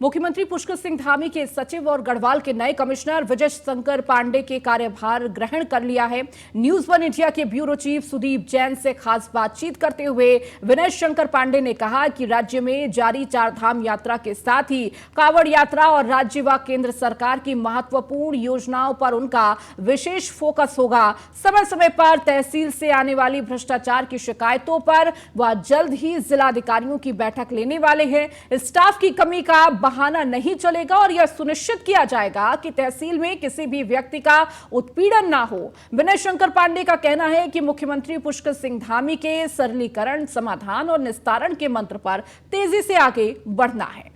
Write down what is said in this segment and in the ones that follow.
मुख्यमंत्री पुष्कर सिंह धामी के सचिव और गढ़वाल के नए कमिश्नर विजय शंकर पांडे के कार्यभार ग्रहण कर लिया है। न्यूज वन इंडिया के ब्यूरो चीफ सुदीप जैन से खास बातचीत करते हुए विजय शंकर पांडे ने कहा कि राज्य में जारी चारधाम यात्रा के साथ ही कांवड़ यात्रा और राज्य व केंद्र सरकार की महत्वपूर्ण योजनाओं पर उनका विशेष फोकस होगा। समय समय पर तहसील से आने वाली भ्रष्टाचार की शिकायतों पर वह जल्द ही जिलाधिकारियों की बैठक लेने वाले हैं। स्टाफ की कमी का बहाना नहीं चलेगा और यह सुनिश्चित किया जाएगा कि तहसील में किसी भी व्यक्ति का उत्पीड़न ना हो। विजय शंकर पांडे का कहना है कि मुख्यमंत्री पुष्कर सिंह धामी के सरलीकरण, समाधान और निस्तारण के मंत्र पर तेजी से आगे बढ़ना है।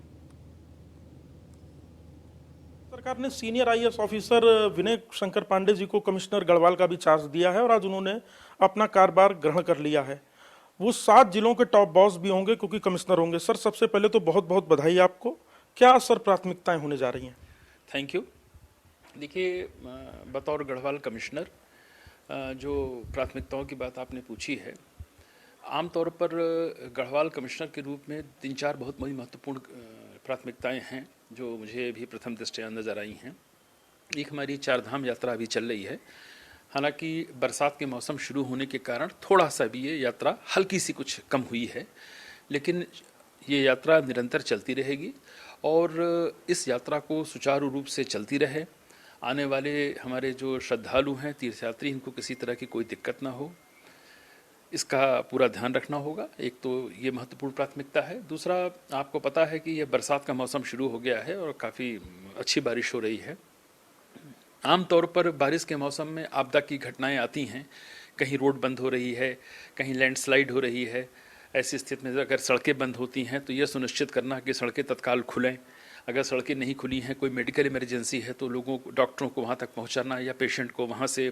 सरकार ने senior IAS officer Vijay Shankar Pandey ji को कमिश्नर गढ़वाल का भी चार्ज दिया है और आज उन्होंने अपना कार्यभार ग्रहण कर लिया है। वो 7 जिलों के टॉप बॉस भी होंगे क्योंकि कमिश्नर होंगे। सर, सबसे पहले तो बहुत बहुत बधाई आपको। क्या सर प्राथमिकताएं होने जा रही हैं? Thank you. देखिए, बतौर गढ़वाल कमिश्नर जो प्राथमिकताओं की बात आपने पूछी है, आमतौर पर गढ़वाल कमिश्नर के रूप में 3-4 बहुत बड़ी महत्वपूर्ण प्राथमिकताएं हैं जो मुझे भी प्रथम दृष्टया नज़र आई हैं। एक हमारी चारधाम यात्रा अभी चल रही है। हालांकि बरसात के मौसम शुरू होने के कारण थोड़ा सा भी ये यात्रा हल्की सी कुछ कम हुई है, लेकिन ये यात्रा निरंतर चलती रहेगी और इस यात्रा को सुचारू रूप से चलती रहे। आने वाले हमारे जो श्रद्धालु हैं, तीर्थयात्री, इनको किसी तरह की कोई दिक्कत ना हो, इसका पूरा ध्यान रखना होगा। एक तो ये महत्वपूर्ण प्राथमिकता है। दूसरा, आपको पता है कि यह बरसात का मौसम शुरू हो गया है और काफ़ी अच्छी बारिश हो रही है। आमतौर पर बारिश के मौसम में आपदा की घटनाएं आती हैं। कहीं रोड बंद हो रही है, कहीं लैंडस्लाइड हो रही है। ऐसी स्थिति में अगर सड़कें बंद होती हैं तो यह सुनिश्चित करना कि सड़कें तत्काल खुलें। अगर सड़कें नहीं खुली हैं, कोई मेडिकल इमरजेंसी है, तो लोगों को, डॉक्टरों को वहाँ तक पहुँचाना या पेशेंट को वहाँ से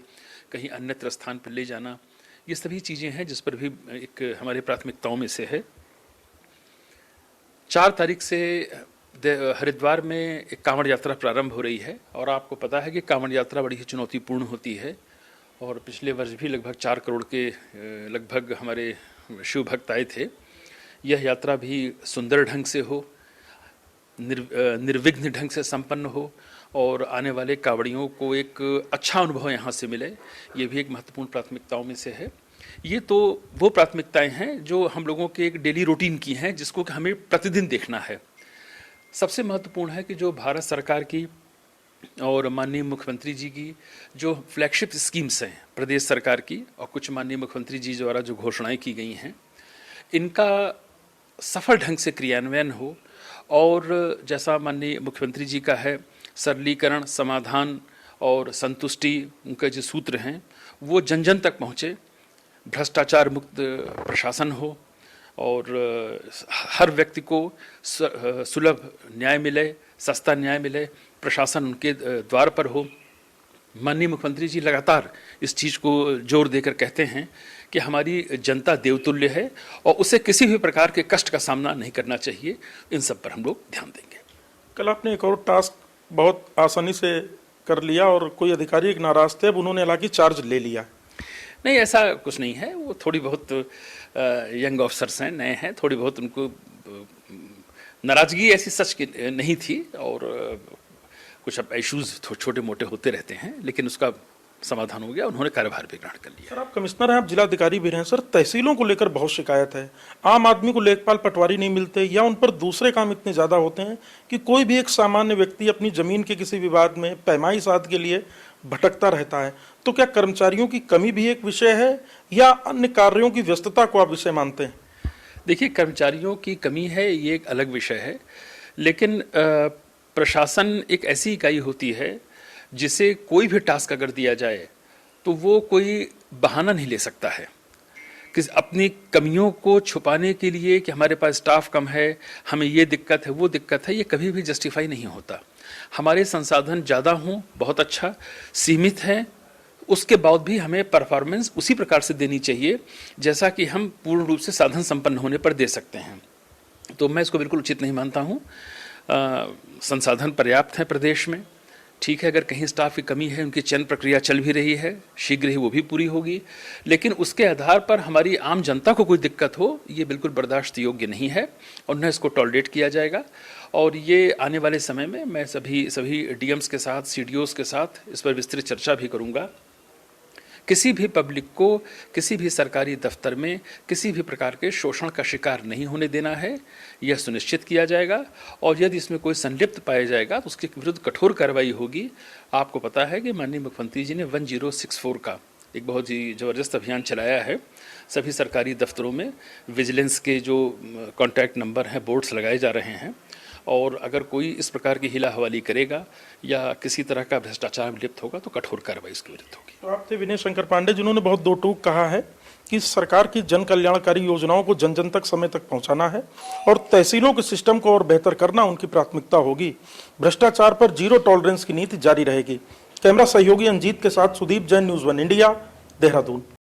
कहीं अन्यत्र स्थान पर ले जाना, ये सभी चीज़ें हैं जिस पर भी एक हमारे प्राथमिकताओं में से है। 4 तारीख से हरिद्वार में एक कांवड़ यात्रा प्रारंभ हो रही है और आपको पता है कि कांवड़ यात्रा बड़ी ही चुनौतीपूर्ण होती है और पिछले वर्ष भी लगभग 4 करोड़ के लगभग हमारे शिव भक्त आए थे। यह यात्रा भी सुंदर ढंग से हो, निर्विघ्न ढंग से संपन्न हो और आने वाले कांवड़ियों को एक अच्छा अनुभव यहाँ से मिले, ये भी एक महत्वपूर्ण प्राथमिकताओं में से है। ये तो वो प्राथमिकताएं हैं जो हम लोगों के एक डेली रूटीन की हैं, जिसको कि हमें प्रतिदिन देखना है। सबसे महत्वपूर्ण है कि जो भारत सरकार की और माननीय मुख्यमंत्री जी की जो फ्लैगशिप स्कीम्स हैं प्रदेश सरकार की और कुछ माननीय मुख्यमंत्री जी द्वारा जो घोषणाएं की गई हैं, इनका सफल ढंग से क्रियान्वयन हो और जैसा माननीय मुख्यमंत्री जी का है, सरलीकरण, समाधान और संतुष्टि, उनके जो सूत्र हैं वो जन जन तक पहुँचे। भ्रष्टाचार मुक्त प्रशासन हो और हर व्यक्ति को सुलभ न्याय मिले, सस्ता न्याय मिले, प्रशासन उनके द्वार पर हो। माननीय मुख्यमंत्री जी लगातार इस चीज़ को जोर देकर कहते हैं कि हमारी जनता देवतुल्य है और उसे किसी भी प्रकार के कष्ट का सामना नहीं करना चाहिए। इन सब पर हम लोग ध्यान देंगे। कल आपने एक और टास्क बहुत आसानी से कर लिया और कोई अधिकारी एक नाराज थे, अब उन्होंने हालांकि चार्ज ले लिया। नहीं, ऐसा कुछ नहीं है। वो थोड़ी बहुत यंग ऑफिसर्स हैं, नए हैं, थोड़ी बहुत उनको नाराजगी ऐसी सच की नहीं थी और कुछ अब इश्यूज छोटे मोटे होते रहते हैं, लेकिन उसका समाधान हो गया। उन्होंने कार्यभार भी ग्रहण कर लिया। सर, आप कमिश्नर हैं, आप जिलाधिकारी भी रहे हैं। सर, तहसीलों को लेकर बहुत शिकायत है। आम आदमी को लेखपाल पटवारी नहीं मिलते या उन पर दूसरे काम इतने ज़्यादा होते हैं कि कोई भी एक सामान्य व्यक्ति अपनी ज़मीन के किसी विवाद में पैमाई साध के लिए भटकता रहता है। तो क्या कर्मचारियों की कमी भी एक विषय है या अन्य कार्यों की व्यस्तता को आप विषय मानते हैं? देखिए, कर्मचारियों की कमी है, ये एक अलग विषय है, लेकिन प्रशासन एक ऐसी इकाई होती है जिसे कोई भी टास्क अगर दिया जाए तो वो कोई बहाना नहीं ले सकता है कि अपनी कमियों को छुपाने के लिए कि हमारे पास स्टाफ कम है, हमें ये दिक्कत है, वो दिक्कत है, ये कभी भी जस्टिफाई नहीं होता। हमारे संसाधन ज़्यादा हों, बहुत अच्छा, सीमित हैं, उसके बाद भी हमें परफॉर्मेंस उसी प्रकार से देनी चाहिए जैसा कि हम पूर्ण रूप से साधन संपन्न होने पर दे सकते हैं। तो मैं इसको बिल्कुल उचित नहीं मानता हूँ। संसाधन पर्याप्त हैं प्रदेश में, ठीक है, अगर कहीं स्टाफ की कमी है, उनकी चयन प्रक्रिया चल भी रही है, शीघ्र ही वो भी पूरी होगी, लेकिन उसके आधार पर हमारी आम जनता को कोई दिक्कत हो, ये बिल्कुल बर्दाश्त योग्य नहीं है और न इसको टॉलरेट किया जाएगा। और ये आने वाले समय में मैं सभी डीएम्स के साथ, सीडीओस के साथ इस पर विस्तृत चर्चा भी करूँगा। किसी भी पब्लिक को किसी भी सरकारी दफ्तर में किसी भी प्रकार के शोषण का शिकार नहीं होने देना है, यह सुनिश्चित किया जाएगा। और यदि इसमें कोई संलिप्त पाया जाएगा तो उसके विरुद्ध कठोर कार्रवाई होगी। आपको पता है कि माननीय मुख्यमंत्री जी ने 1064 का एक बहुत ही ज़बरदस्त अभियान चलाया है। सभी सरकारी दफ्तरों में विजिलेंस के जो कॉन्टैक्ट नंबर हैं, बोर्ड्स लगाए जा रहे हैं, और अगर कोई इस प्रकार की हिला हवाली करेगा या किसी तरह का भ्रष्टाचार में लिप्त होगा तो कठोर कार्रवाई उसके विरुद्ध होगी। तो आप थे विनय शंकर पांडे, जिन्होंने बहुत दो टूक कहा है कि सरकार की जन कल्याणकारी योजनाओं को जन जन तक समय तक पहुंचाना है और तहसीलों के सिस्टम को और बेहतर करना उनकी प्राथमिकता होगी। भ्रष्टाचार पर जीरो टॉलरेंस की नीति जारी रहेगी। कैमरा सहयोगी अंजीत के साथ सुदीप जैन, न्यूज़ 1 इंडिया, देहरादून।